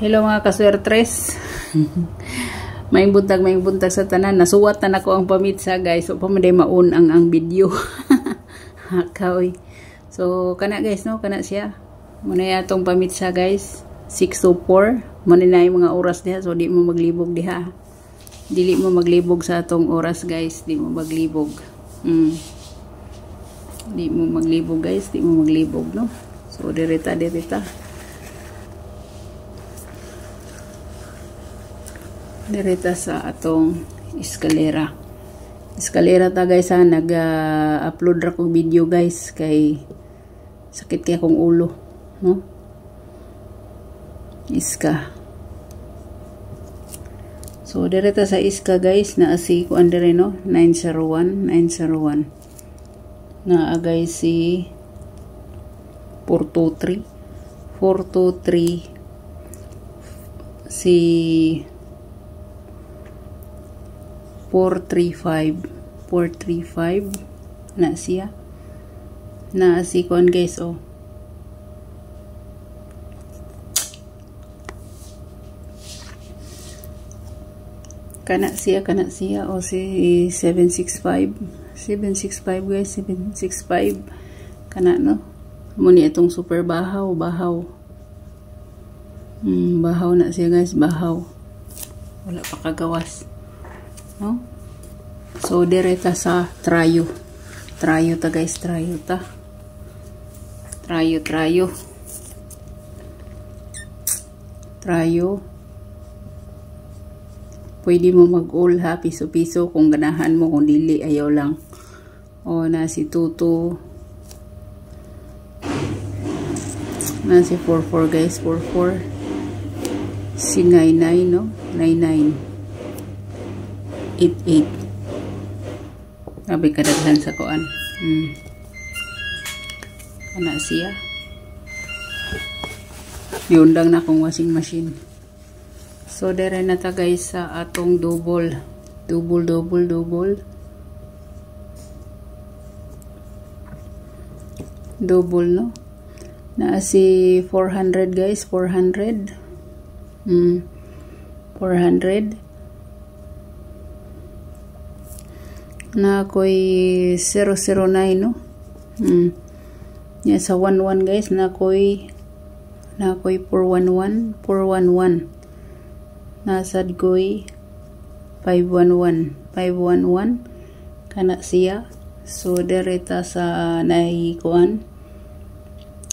Hello mga kaswertres. Maing buntag sa tanan. Nasuwat na nako ang pamitsa guys. So pamaday maun ang video. Hakaw. So kana guys no, kana siya. Muna yatong pamitsa guys. 6:04. Muna na yung mga oras diha, so di mo maglibog diha. Dili mo maglibog sa atong oras guys. Di mo maglibog. Di mo maglibog guys, di mo maglibog no. So direta. Direta sa atong eskalera. Eskalera ta guys ha, nag-upload ra kong video guys kay sakit kay akong ulo, no? Iska. So direta sa iska guys, naa si kuan dire no, 901. Naa guys si 423 si 435 na siya, na si kuan guys oh. Kana siya o si 765 guys, 765 kana no. Muni itong super bahaw bahaw na siya guys, bahaw, wala pa kagawas no. So direta sa trayo ta guys, trayo pwede mo mag-all ha, piso-piso kung ganahan mo, kung dili ayaw lang. O na si Tuto, na si 44 guys, 44 si 99 no, 99 88. Sabi kadaghan sa kuan. Kana siya. Yundang na akong washing machine. So dere na ta guys sa atong double no. Na si 400 guys, 400. Na koy 009 no. Yeah, sa 11 guys na koy 411 nasad koy 511 kana siya. So direta sa naikuan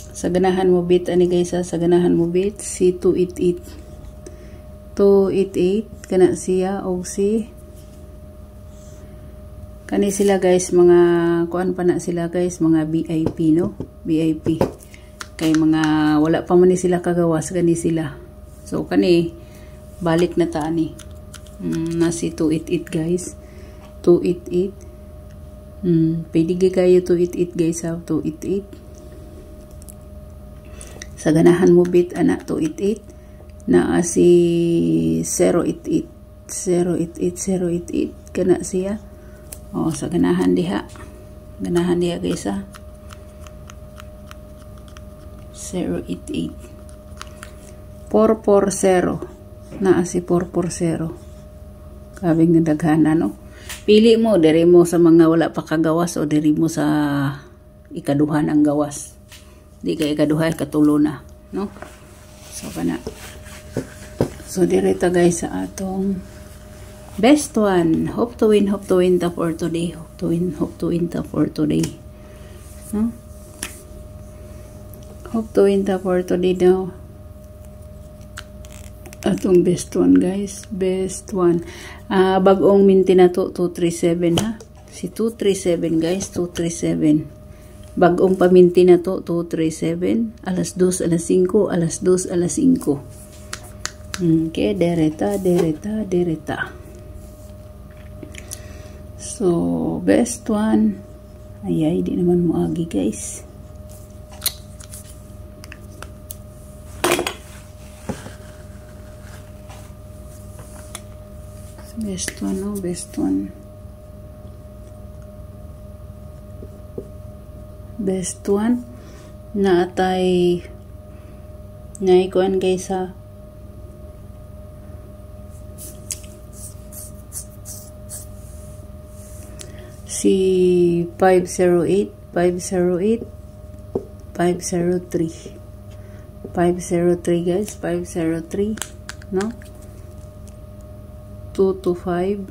sa ganahan mo bit ani guys sa ganahan mo bit si 288 kana siya, og si kani sila guys, mga kuan pa na sila guys, mga VIP no, VIP kay mga wala pa man ni sila kagawas, kani sila. So kani balik na ta ani na si 288 guys, 288 pwede kayo 288 guys ha, 288 sa ganahan mo bit ana 288 na si 088 kana siya. O sa ganahan diha guys ha, 088 440 na si 440. Kabing nadaghana no. Pili mo diri mo sa mga wala pa kagawas o diri mo sa ikaduhan ang gawas. Di kay ikaduha katulo na no. So kana. So direta guys sa atong best one. Hope to win ta for today. Hope to win ta for today. No? Hope to win ta for today daw. Atong best one guys, best one. Bagong minti na to 237 ha. Si 237 guys, 237. Bagong paminti na to 237. Alas 2, alas 5, alas 2, alas 5. Okay, dereta. So, best one. Ayay, di naman mo agi guys. Best one, no? Best one. Best one. Na atay naikuan guys ha. si 508, 503. 503 guys, 503, no? 225,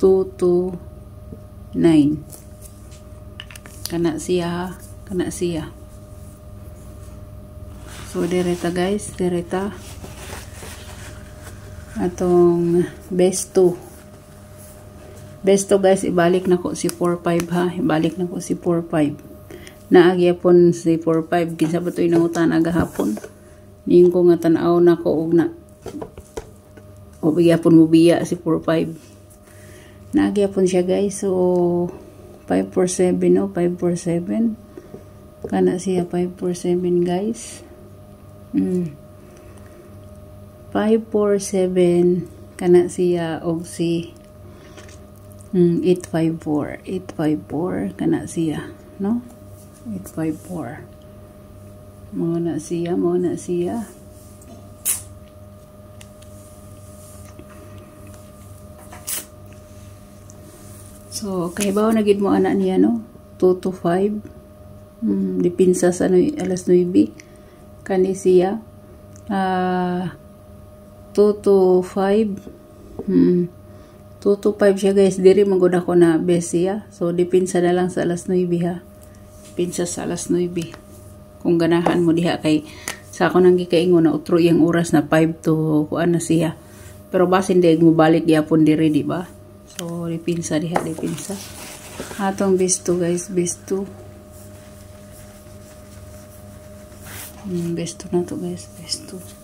229. Kana siya, kana siya. So direta guys, direta. Atong best 2. Best 2 guys, ibalik na ko si 45 ha. Ibalik na ko si 45. Naagyapon si 45. Kinsa ba ito inangutan agahapon. Niyon ko nga tanaw na ko og na. O bigyapon mo biya si 45. Naagyapon siya guys. So 547 no, 547. Kana siya 547 guys. 547 kana siya og si 854 kana siya, no? 854 mo na siya, so kay bawo na gid mo ana niya, no? 2 to 5 dipinsa sa alas 9 kani siya 2 to 5 2 to 5 siya guys. Diri magod ako na best siya. So dipinsa na lang sa alas 9 ha. Pinsa sa alas 9. Kung ganahan mo diha kay sa ako nang gikaingon na utro yung oras na 5 to kuan na siya. Pero basin di mo balik gyapon diri, di ba? So dipinsa diha, dipinsa. Atong best 2 guys, best 2. Best 2 na to guys, best 2.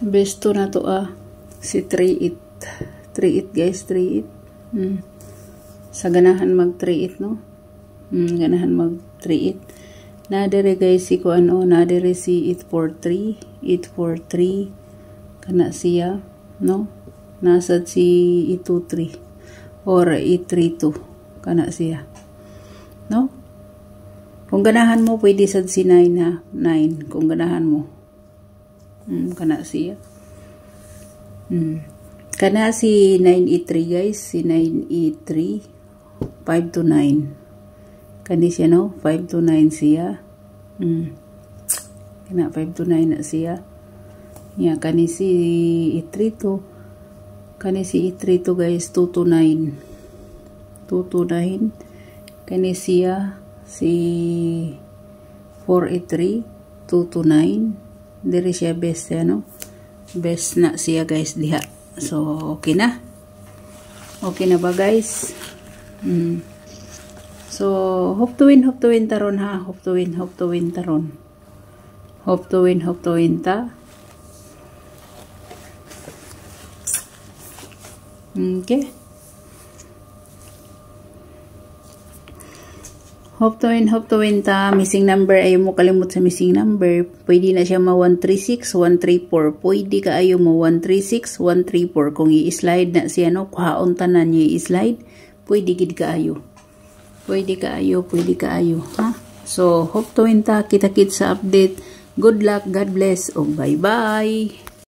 Best 2 na to si 38. 38 guys, 38. Sa ganahan mag 38 no. Ganahan mag 38. Nadere guys si ko ano, nadere si 843 kana siya, no? Nasad si 823 or 832 kana siya, no? Kung ganahan mo pwede sad si 9 ha, 9 kung ganahan mo. Kana siya. Kana si 983 guys, si 983 5 to 9. Kani siya no, 5 to 9 siya. Kana 5 to 9 na siya. Ya kani si 832. Kani si 832 guys, 2 to 9. 2 to 9. Kani siya si 483 2 to 9. Diri siya best no? Best na siya guys diha. So okay na. Okay na ba guys? So hope to win taron ha. Hope to win taron. Hope to win ta. Okay. Hope to win ta. Missing number, ayaw mo kalimut sa missing number. Pwede na siya ma 136, 134. Pwede ka ayaw mo 136, 134. Kung i-slide na siya, no? Kuhaon tanan niya i-slide. Pwede gid ka ayaw. Pwede ka ayaw. Ha? So, hope to win ta. Kita-kit sa update. Good luck. God bless. Oh, bye-bye.